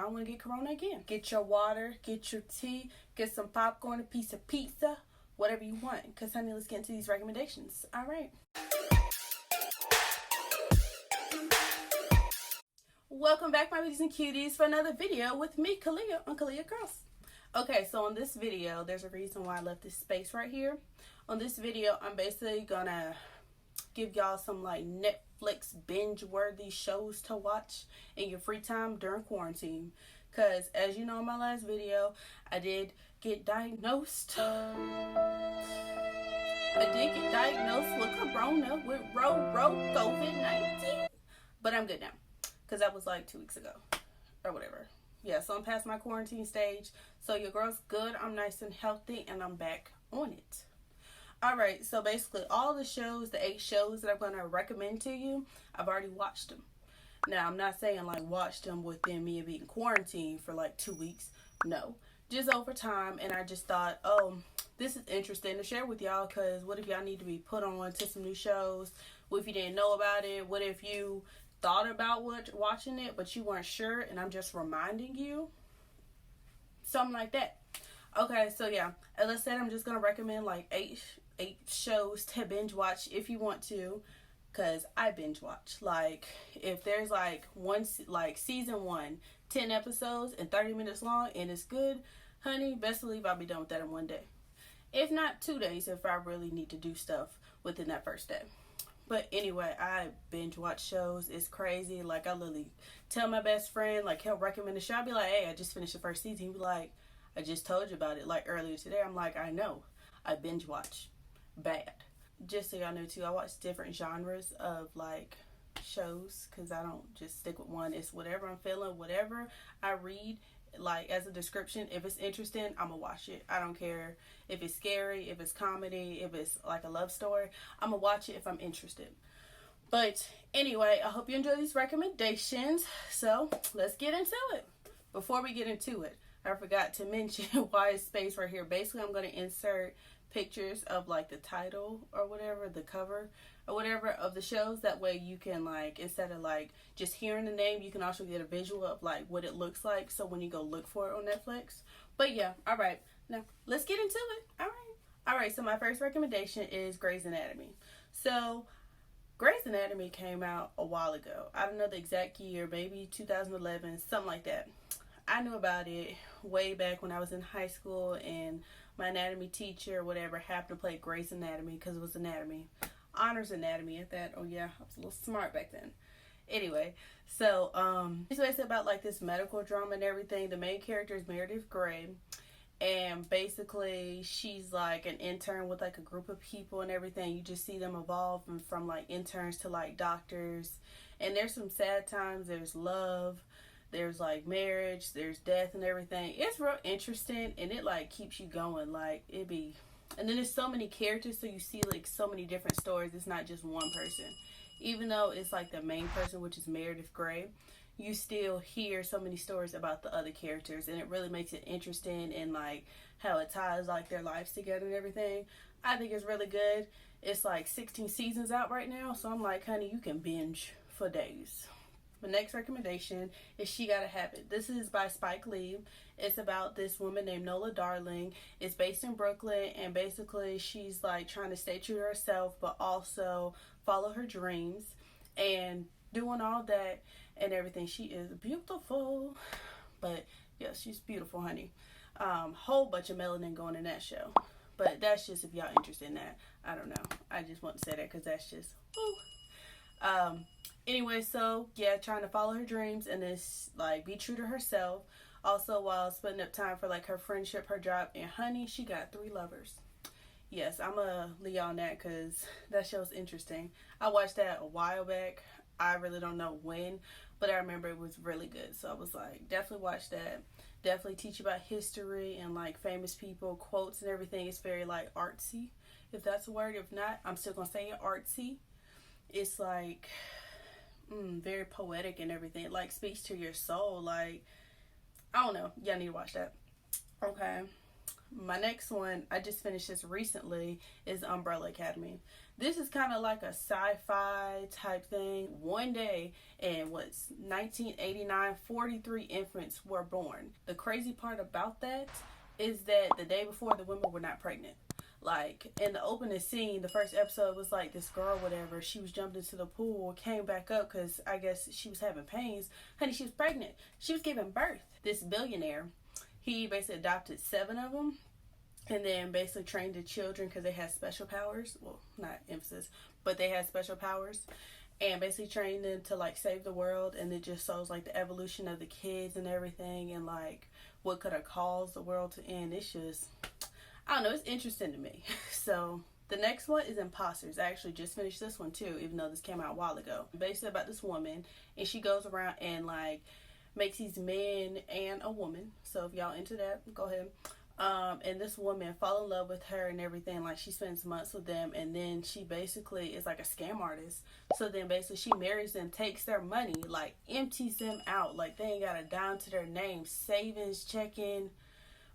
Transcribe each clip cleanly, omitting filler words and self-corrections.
I don't want to get corona again. Get your water, get your tea, get some popcorn, a piece of pizza, whatever you want. Because, honey, let's get into these recommendations. All right. Welcome back, my beauties and cuties, for another video with me, Khaliyah, on Khaliyah Kurls. Okay, so on this video, there's a reason why I left this space right here. On this video, I'm basically gonna give y'all some like Netflix binge-worthy shows to watch in your free time during quarantine. Because as you know in my last video, I did get diagnosed. I did get diagnosed with corona, with COVID-19. But I'm good now. Because that was like 2 weeks ago. Or whatever. Yeah, so I'm past my quarantine stage. So your girl's good. I'm nice and healthy. And I'm back on it. Alright, so basically all the shows, the 8 shows that I'm going to recommend to you, I've already watched them. Now, I'm not saying like watch them within me being quarantined for like 2 weeks. No. Just over time. And I just thought, oh, this is interesting to share with y'all. Because what if y'all need to be put on to some new shows? What if you didn't know about it? What if you thought about watching it, but you weren't sure, and I'm just reminding you? Something like that. Okay, so yeah, as I said, I'm just gonna recommend like eight shows to binge watch if you want to, because I binge watch. Like, if there's like season 1, 10 episodes and 30 minutes long, and it's good, honey, best believe I'll be done with that in 1 day. If not 2 days, if I really need to do stuff within that first day. But anyway, I binge watch shows. It's crazy. Like, I literally tell my best friend, like, he'll recommend a show. I'll be like, hey, I just finished the first season. He'll be like, I just told you about it, like, earlier today. I'm like, I know. I binge watch. Bad. Just so y'all know, too, I watch different genres of, like, shows. Because I don't just stick with one. It's whatever I'm feeling, whatever I read, like, as a description. If it's interesting, I'm gonna watch it. I don't care if it's scary, if it's comedy, if it's like a love story. I'm gonna watch it if I'm interested. But anyway, I hope you enjoy these recommendations. So let's get into it. Before we get into it, I forgot to mention why it's space right here. Basically, I'm gonna insert pictures of like the title or whatever, the cover or whatever of the shows. That way you can, like, instead of like just hearing the name, you can also get a visual of like what it looks like, so when you go look for it on Netflix. But yeah, all right, now let's get into it. All right, so my first recommendation is Grey's Anatomy. So Grey's Anatomy came out a while ago. I don't know the exact year, maybe 2011, something like that. I knew about it way back when I was in high school, and my anatomy teacher, whatever, happened to play Grey's Anatomy because it was anatomy. Honors anatomy at that. Oh yeah, I was a little smart back then. Anyway, so it's about like this medical drama and everything. The main character is Meredith Grey, and basically she's like an intern with like a group of people and everything. You just see them evolve from like interns to like doctors, and there's some sad times. There's love, there's like marriage, there's death and everything. It's real interesting, and it like keeps you going. Like, and then there's so many characters, so you see like so many different stories. It's not just one person. Even though it's like the main person, which is Meredith Grey, you still hear so many stories about the other characters, and it really makes it interesting, and like how it ties like their lives together and everything. I think it's really good. It's like 16 seasons out right now, so I'm like, honey, you can binge for days. My next recommendation is She Gotta Have It. This is by Spike Lee. It's about this woman named Nola Darling. It's based in Brooklyn, and basically she's like trying to stay true to herself, but also follow her dreams and doing all that and everything. She is beautiful, but yeah, she's beautiful, honey. Whole bunch of melanin going in that show, but that's just if y'all interested in that. I don't know. I just want to say that because that's just woo. Anyway, so yeah, trying to follow her dreams and this like be true to herself, also while splitting up time for like her friendship, her job, and honey, she got 3 lovers. Yes, I'm a Leo on that because that show's interesting. I watched that a while back. I really don't know when, but I remember it was really good. So I was like, definitely watch that. Definitely teach you about history and like famous people, quotes and everything. It's very like artsy, if that's a word. If not, I'm still gonna say it, artsy. It's like very poetic and everything. It like speaks to your soul. Like, I don't know. Y'all need to watch that. Okay. My next one, I just finished this recently, is Umbrella Academy. This is kind of like a sci-fi type thing. One day in 1989, 43 infants were born. The crazy part about that is that the day before, the women were not pregnant. Like, in the opening scene, the first episode was like this girl, whatever, she was jumped into the pool, came back up because I guess she was having pains. Honey, she was pregnant. She was giving birth. This billionaire, he basically adopted 7 of them and then basically trained the children because they had special powers. Well, not emphasis, but they had special powers. And basically trained them to, like, save the world. And it just shows, like, the evolution of the kids and everything. And, like, what could have caused the world to end. It's just, I don't know, it's interesting to me. So, the next one is Imposters. I actually just finished this one, too, even though this came out a while ago. Basically about this woman. And she goes around and, like, makes these men and a woman. So, if y'all into that, go ahead. And this woman fall in love with her and everything. Like, she spends months with them, and then she basically is like a scam artist. So then basically she marries them, takes their money, like empties them out. Like, they ain't got a dime to their name. Savings, checking,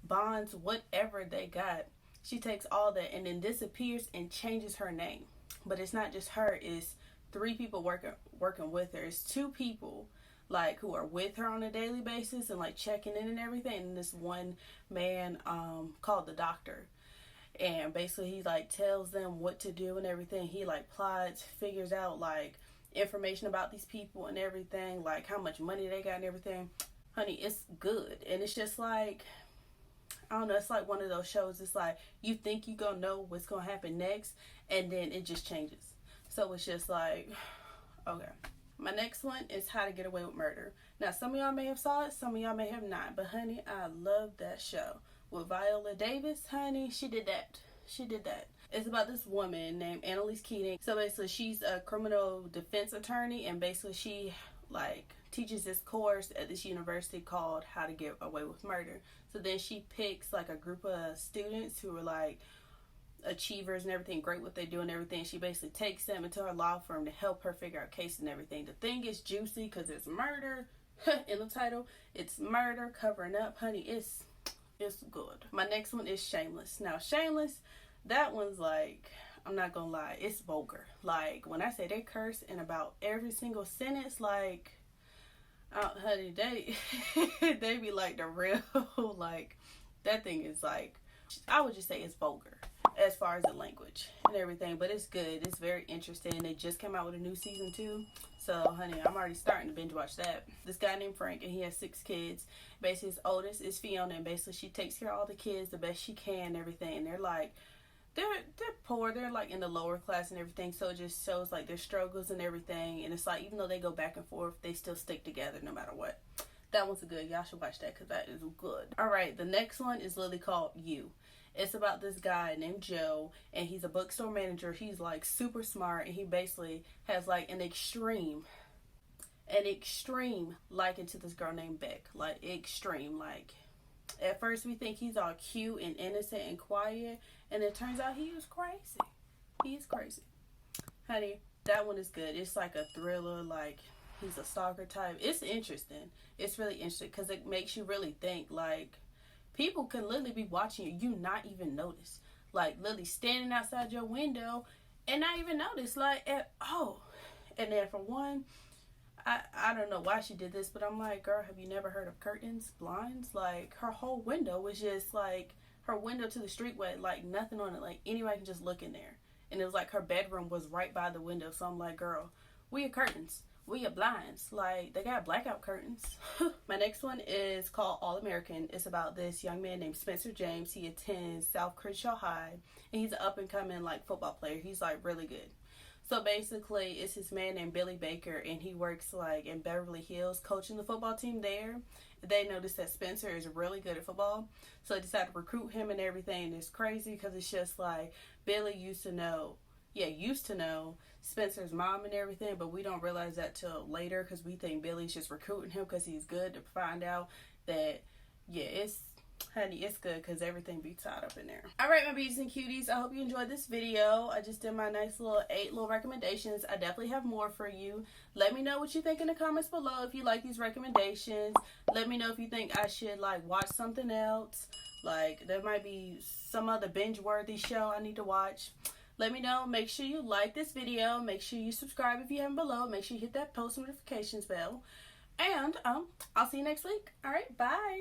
bonds, whatever they got. She takes all that and then disappears and changes her name. But it's not just her, it's 3 people working with her. It's 2 people, like, who are with her on a daily basis and, like, checking in and everything. And this one man called the doctor. And basically he, like, tells them what to do and everything. He, like, plots, figures out, like, information about these people and everything. Like, how much money they got and everything. Honey, it's good. And it's just, like, I don't know. It's like one of those shows. It's like you think you gonna know what's gonna happen next. And then it just changes. So it's just like, okay. My next one is How to Get Away with Murder. Now, some of y'all may have saw it, some of y'all may have not. But, honey, I love that show. With Viola Davis, honey, she did that. She did that. It's about this woman named Annalise Keating. So, basically, she's a criminal defense attorney. And, basically, she, like, teaches this course at this university called How to Get Away with Murder. So, then she picks, like, a group of students who are, like, achievers and everything, great what they do and everything. She basically takes them into her law firm to help her figure out cases and everything. The thing is juicy because it's murder in the title. It's murder, covering up, honey. It's good. My next one is Shameless. Now, Shameless, that one's like, I'm not gonna lie, it's vulgar. Like, when I say they curse in about every single sentence, like, honey, they be like the real, like, that thing is like, I would just say it's vulgar as far as the language and everything, but it's good. It's very interesting. They just came out with a new season 2, so honey, I'm already starting to binge watch that. This guy named Frank, and he has 6 kids. Basically, his oldest is Fiona, and basically she takes care of all the kids the best she can and everything. And they're like, they're poor. They're like in the lower class and everything, so it just shows like their struggles and everything. And it's like, even though they go back and forth, they still stick together no matter what. That one's good. Y'all should watch that because that is good. All right, the next one is literally called You. It's about this guy named Joe, and he's a bookstore manager. He's like super smart, and he basically has like an extreme liking to this girl named Beck. Like, extreme. Like, at first we think he's all cute and innocent and quiet, and it turns out he is crazy. He is crazy. Honey, that one is good. It's like a thriller, like he's a stalker type. It's interesting. It's really interesting because it makes you really think, like, people can literally be watching you not even notice. Like, literally standing outside your window and not even notice. Like, and then for one, I don't know why she did this, but I'm like, girl, have you never heard of curtains, blinds? Like, her whole window was just like, her window to the street with like nothing on it. Like, anybody can just look in there. And it was like her bedroom was right by the window. So I'm like, girl, we are curtains. We are blinds. Like, they got blackout curtains. My next one is called All American. It's about this young man named Spencer James. He attends South Crenshaw High, and he's an up-and-coming, like, football player. He's, like, really good. So, basically, it's this man named Billy Baker, and he works, like, in Beverly Hills, coaching the football team there. They noticed that Spencer is really good at football, so they decided to recruit him and everything. And it's crazy because it's just, like, Billy used to know Spencer's mom and everything, but we don't realize that till later because we think Billy's just recruiting him because he's good, to find out that, yeah, it's, honey, it's good because everything be tied up in there. All right, my beauties and cuties, I hope you enjoyed this video. I just did my nice little 8 little recommendations. I definitely have more for you. Let me know what you think in the comments below if you like these recommendations. Let me know if you think I should like watch something else. Like there might be some other binge-worthy show I need to watch. Let me know. Make sure you like this video. Make sure you subscribe if you haven't below. Make sure you hit that post notifications bell. And I'll see you next week. All right, bye.